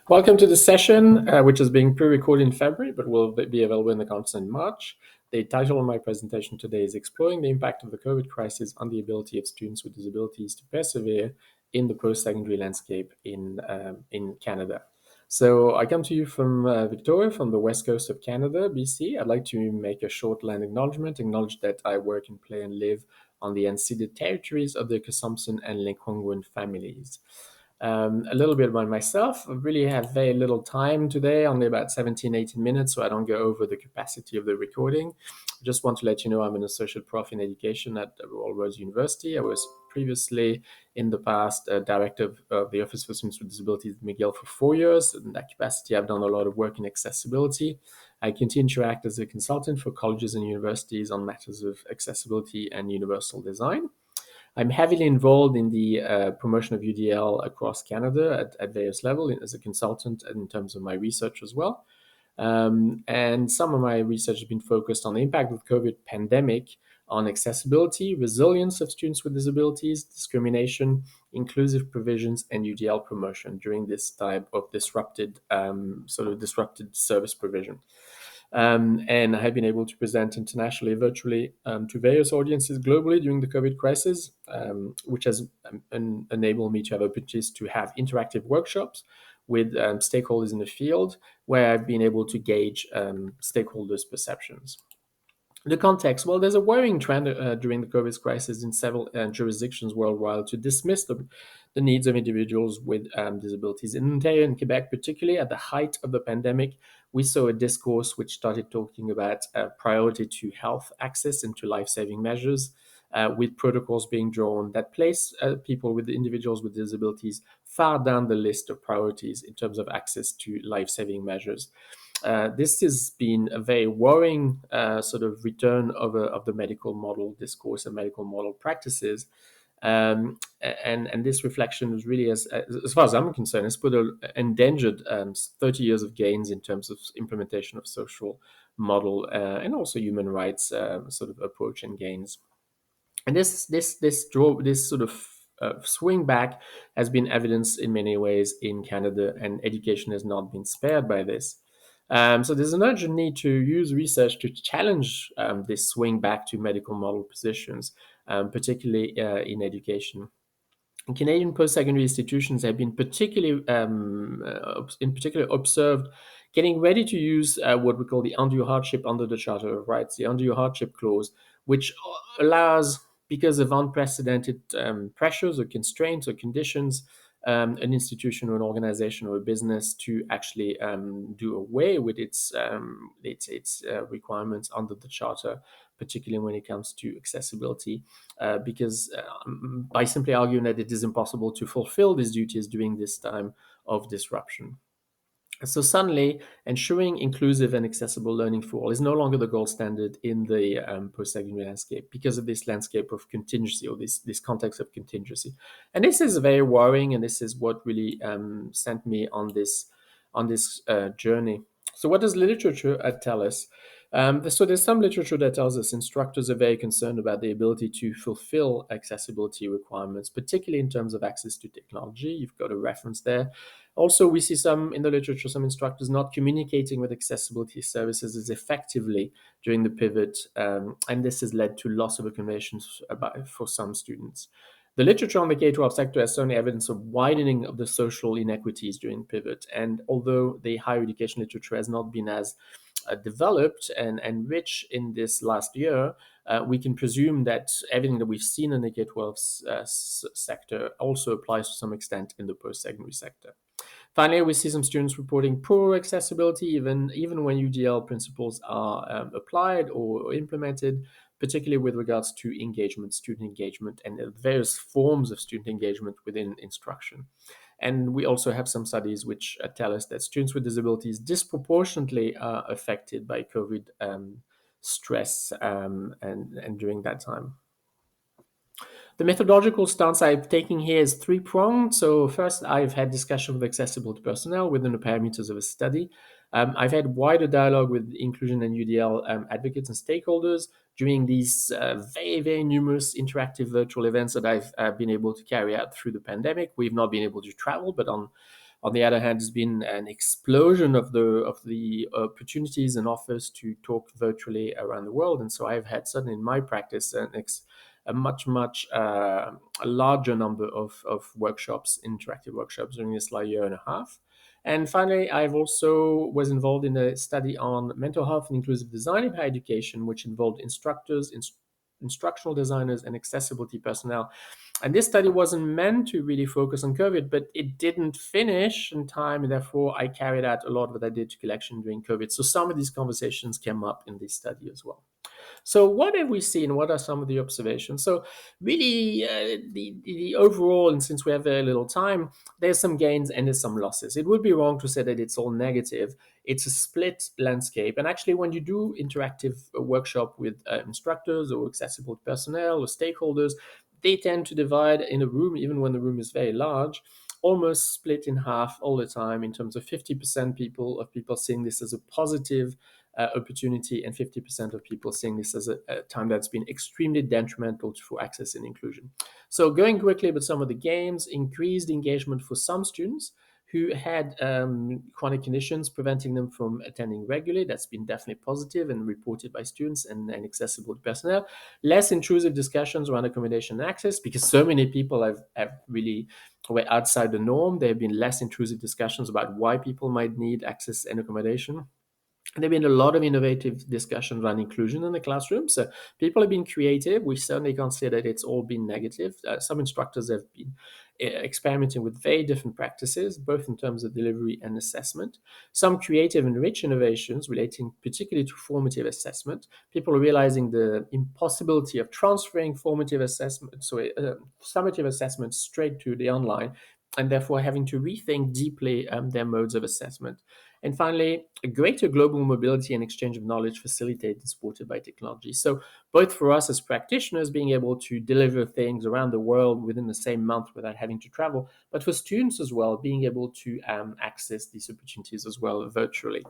Welcome to the session, which is being pre-recorded in February, but will be available in the conference in March. The title of my presentation today is Exploring the Impact of the COVID Crisis on the Ability of Students with Disabilities to Persevere in the Post-Secondary Landscape in Canada. So I come to you from Victoria, from the west coast of Canada, BC. I'd like to make a short land acknowledgement, acknowledge that I work and play and live on the unceded territories of the Kasumsun and Lekwungen families. A little bit about myself. I really have very little time today, only about 17, 18 minutes, so I don't go over the capacity of the recording. I just want to let you know I'm an associate prof in education at Royal Roads University. I was previously, in the past, director of the Office for Students with Disabilities at McGill for 4 years. In that capacity, I've done a lot of work in accessibility. I continue to act as a consultant for colleges and universities on matters of accessibility and universal design. I'm heavily involved in the promotion of UDL across Canada at various levels as a consultant and in terms of my research as well. And some of my research has been focused on the impact of the COVID pandemic on accessibility, resilience of students with disabilities, discrimination, inclusive provisions, and UDL promotion during this type of disrupted service provision. And I have been able to present internationally, virtually, to various audiences globally during the COVID crisis, which has enabled me to have opportunities to have interactive workshops with stakeholders in the field, where I've been able to gauge stakeholders' perceptions. The context, well, there's a worrying trend during the COVID crisis in several jurisdictions worldwide to dismiss the needs of individuals with disabilities. In Ontario and Quebec, particularly at the height of the pandemic, we saw a discourse which started talking about priority to health access and to life-saving measures, with protocols being drawn that place people with individuals with disabilities far down the list of priorities in terms of access to life-saving measures. This has been a very worrying sort of return of the medical model discourse and medical model practices. And this reflection was really, as far as I'm concerned, has put endangered 30 years of gains in terms of implementation of social model and also human rights sort of approach and gains. And this sort of swing back has been evidenced in many ways in Canada, and education has not been spared by this. So there's an urgent need to use research to challenge this swing back to medical model positions, particularly in education. Canadian post-secondary institutions have been in particular observed getting ready to use what we call the undue hardship under the Charter of Rights, the undue hardship clause, which allows, because of unprecedented pressures or constraints or conditions, an institution or an organization or a business to actually do away with its requirements under the Charter, particularly when it comes to accessibility, because by simply arguing that it is impossible to fulfill these duties during this time of disruption. So suddenly, ensuring inclusive and accessible learning for all is no longer the gold standard in the post-secondary landscape because of this landscape of contingency, or this context of contingency. And this is very worrying, and this is what really sent me on this journey. So what does literature tell us? So there's some literature that tells us instructors are very concerned about the ability to fulfill accessibility requirements, particularly in terms of access to technology. You've got a reference there. Also, we see some in the literature, some instructors not communicating with accessibility services as effectively during the pivot, and this has led to loss of accommodations for some students. The literature on the K-12 sector has shown evidence of widening of the social inequities during pivot, and although the higher education literature has not been as developed and rich in this last year, we can presume that everything that we've seen in the K-12 sector also applies to some extent in the post-secondary sector. Finally, we see some students reporting poor accessibility, even when UDL principles are applied or implemented, particularly with regards to engagement, student engagement, and the various forms of student engagement within instruction. And we also have some studies which tell us that students with disabilities disproportionately are affected by COVID stress and during that time. The methodological stance I've taken here is three-pronged. So first, I've had discussion with accessibility personnel within the parameters of a study. I've had wider dialogue with inclusion and UDL advocates and stakeholders during these very, very numerous interactive virtual events that I've been able to carry out through the pandemic. We've not been able to travel, but on On the other hand, there's been an explosion of the opportunities and offers to talk virtually around the world, and so I've had certainly in my practice a much a larger number of workshops, interactive workshops during this last year and a half. And finally, I've also was involved in a study on mental health and inclusive design in higher education, which involved instructors, instructional designers, and accessibility personnel. And this study wasn't meant to really focus on COVID, but it didn't finish in time, and therefore I carried out a lot of what I did to collection during COVID. So some of these conversations came up in this study as well. So what have we seen? What are some of the observations? So really, the overall, and since we have very little time, there's some gains and there's some losses. It would be wrong to say that it's all negative. It's a split landscape. And actually, when you do interactive workshop with instructors or accessible personnel or stakeholders, they tend to divide in a room, even when the room is very large, almost split in half all the time in terms of 50% people seeing this as a positive opportunity, and 50% of people seeing this as a time that's been extremely detrimental for access and inclusion. So going quickly with some of the gains, increased engagement for some students who had chronic conditions preventing them from attending regularly. That's been definitely positive and reported by students and accessible to personnel. Less intrusive discussions around accommodation and access, because so many people have really were outside the norm. There have been less intrusive discussions about why people might need access and accommodation. There have been a lot of innovative discussions around inclusion in the classroom. So people have been creative. We certainly can't say that it's all been negative. Some instructors have been experimenting with very different practices, both in terms of delivery and assessment. Some creative and rich innovations relating particularly to formative assessment. People are realizing the impossibility of transferring formative assessment, summative assessment straight to the online, and therefore having to rethink deeply their modes of assessment. And finally, a greater global mobility and exchange of knowledge facilitated and supported by technology. So both for us as practitioners, being able to deliver things around the world within the same month without having to travel, but for students as well, being able to access these opportunities as well virtually.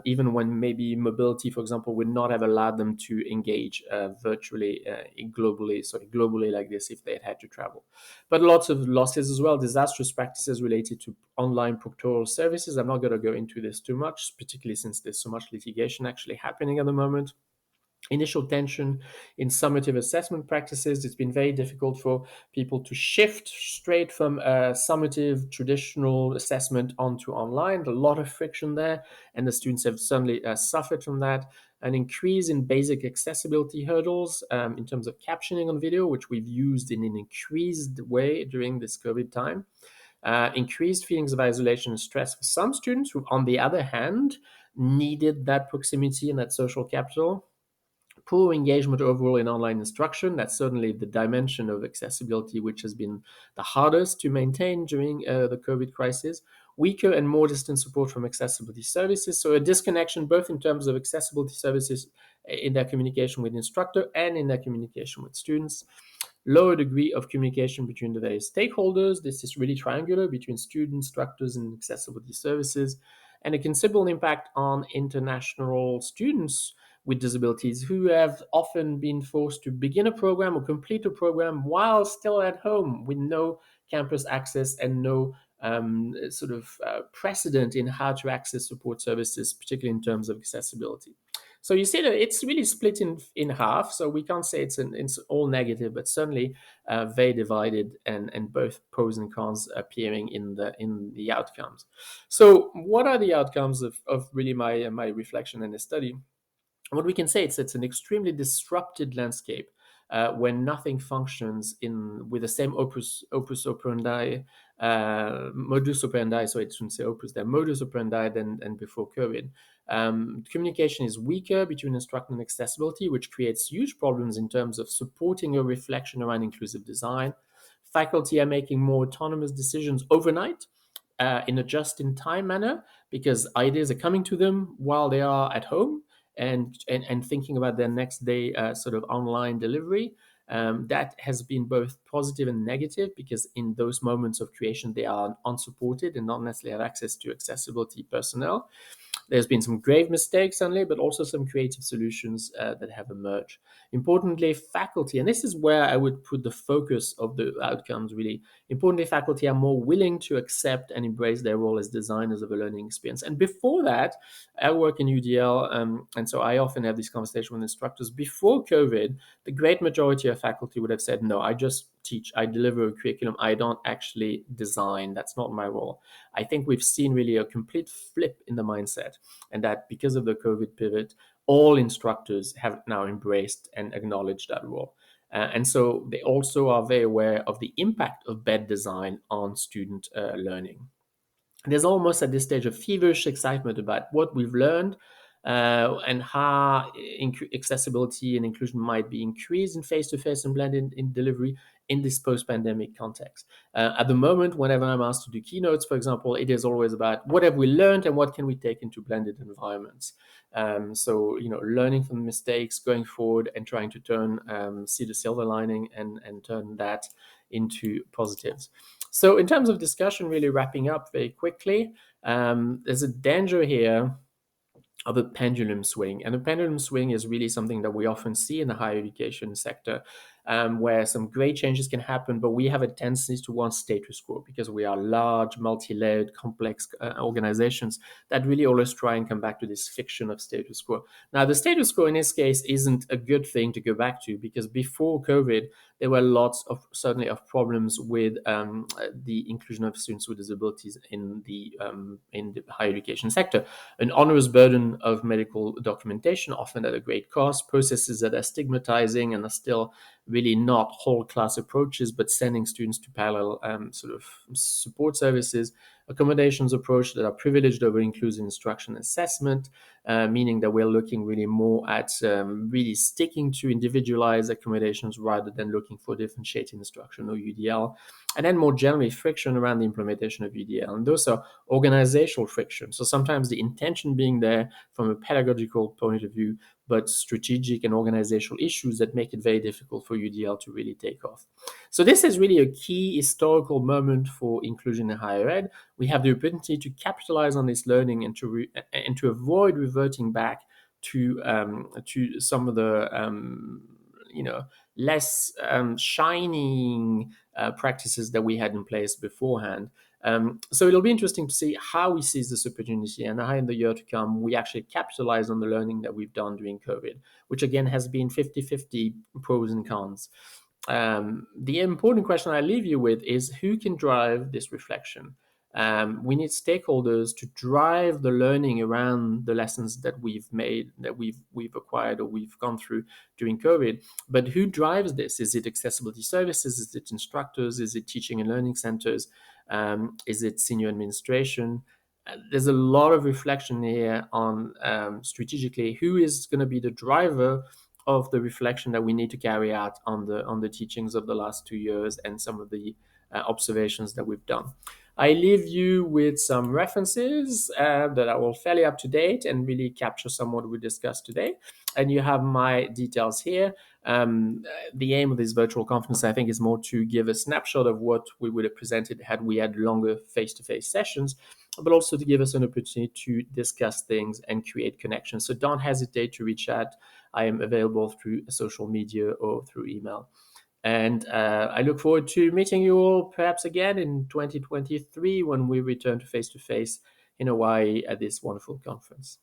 Even when maybe mobility, for example, would not have allowed them to engage virtually, globally like this if they had to travel. But lots of losses as well, disastrous practices related to online proctoral services. I'm not going to go into this too much, particularly since there's so much litigation actually happening at the moment. Initial tension in summative assessment practices. It's been very difficult for people to shift straight from summative traditional assessment onto online. A lot of friction there, and the students have certainly suffered from that. An increase in basic accessibility hurdles in terms of captioning on video, which we've used in an increased way during this COVID time. Increased feelings of isolation and stress for some students who, on the other hand, needed that proximity and that social capital. Poor engagement overall in online instruction. That's certainly the dimension of accessibility which has been the hardest to maintain during the COVID crisis. Weaker and more distant support from accessibility services. So a disconnection both in terms of accessibility services in their communication with the instructor and in their communication with students. Lower degree of communication between the various stakeholders. This is really triangular between students, instructors, and accessibility services. And a considerable impact on international students with disabilities who have often been forced to begin a program or complete a program while still at home with no campus access and no precedent in how to access support services, particularly in terms of accessibility. So you see that it's really split in half. So we can't say it's all negative, but certainly very divided, and both pros and cons appearing in the outcomes. So what are the outcomes of really my reflection in this study? What we can say is it's an extremely disrupted landscape when nothing functions in with the same opus operandi modus operandi. So it shouldn't say opus, their modus operandi than before COVID. Communication is weaker between instruction and accessibility, which creates huge problems in terms of supporting a reflection around inclusive design. Faculty are making more autonomous decisions overnight in a just-in-time manner because ideas are coming to them while they are at home and thinking about their next day online delivery. That has been both positive and negative because in those moments of creation they are unsupported and not necessarily have access to accessibility personnel. There's been some grave mistakes, certainly, but also some creative solutions that have emerged. Importantly, faculty, and this is where I would put the focus of the outcomes really. Importantly, faculty are more willing to accept and embrace their role as designers of a learning experience. And before that, I work in UDL, and so I often have this conversation with instructors. Before COVID, the great majority of faculty would have said, no, I just teach, I deliver a curriculum, I don't actually design. That's not my role. I think we've seen really a complete flip in the mindset, and that because of the COVID pivot, all instructors have now embraced and acknowledged that role. And so they also are very aware of the impact of bad design on student learning. There's almost at this stage a feverish excitement about what we've learned and how accessibility and inclusion might be increased in face-to-face and blended in delivery in this post-pandemic context. At the moment, whenever I'm asked to do keynotes, for example, it is always about what have we learned and what can we take into blended environments. So, learning from mistakes, going forward, and trying to see the silver lining and turn that into positives. So, in terms of discussion, really wrapping up very quickly, there's a danger here of a pendulum swing. And a pendulum swing is really something that we often see in the higher education sector, where some great changes can happen, but we have a tendency to want status quo because we are large, multi-layered, complex organizations that really always try and come back to this fiction of status quo. Now, the status quo in this case isn't a good thing to go back to, because before COVID, there were certainly of problems with the inclusion of students with disabilities in the higher education sector. An onerous burden of medical documentation, often at a great cost, processes that are stigmatizing and are still really not whole class approaches, but sending students to parallel sort of support services, accommodations approach that are privileged over inclusive instruction assessment, meaning that we're looking really more at really sticking to individualized accommodations rather than looking for differentiated instruction or UDL. And then more generally, friction around the implementation of UDL. And those are organizational friction. So sometimes the intention being there from a pedagogical point of view, but strategic and organizational issues that make it very difficult for UDL to really take off. So this is really a key historical moment for inclusion in higher ed. We have the opportunity to capitalize on this learning and to avoid reverting back to some of the less shining practices that we had in place beforehand. So it'll be interesting to see how we seize this opportunity and how in the year to come we actually capitalize on the learning that we've done during COVID, which again has been 50-50 pros and cons. The important question I leave you with is who can drive this reflection? We need stakeholders to drive the learning around the lessons that we've made, that we've acquired or we've gone through during COVID. But who drives this? Is it accessibility services? Is it instructors? Is it teaching and learning centers? Is it senior administration? There's a lot of reflection here on strategically who is going to be the driver of the reflection that we need to carry out on the teachings of the last 2 years and some of the observations that we've done. I leave you with some references that are all fairly up to date and really capture some of what we discussed today. And you have my details here. The aim of this virtual conference, I think, is more to give a snapshot of what we would have presented had we had longer face-to-face sessions, but also to give us an opportunity to discuss things and create connections. So don't hesitate to reach out. I am available through social media or through email. And I look forward to meeting you all perhaps again in 2023 when we return to face-to-face in Hawaii at this wonderful conference.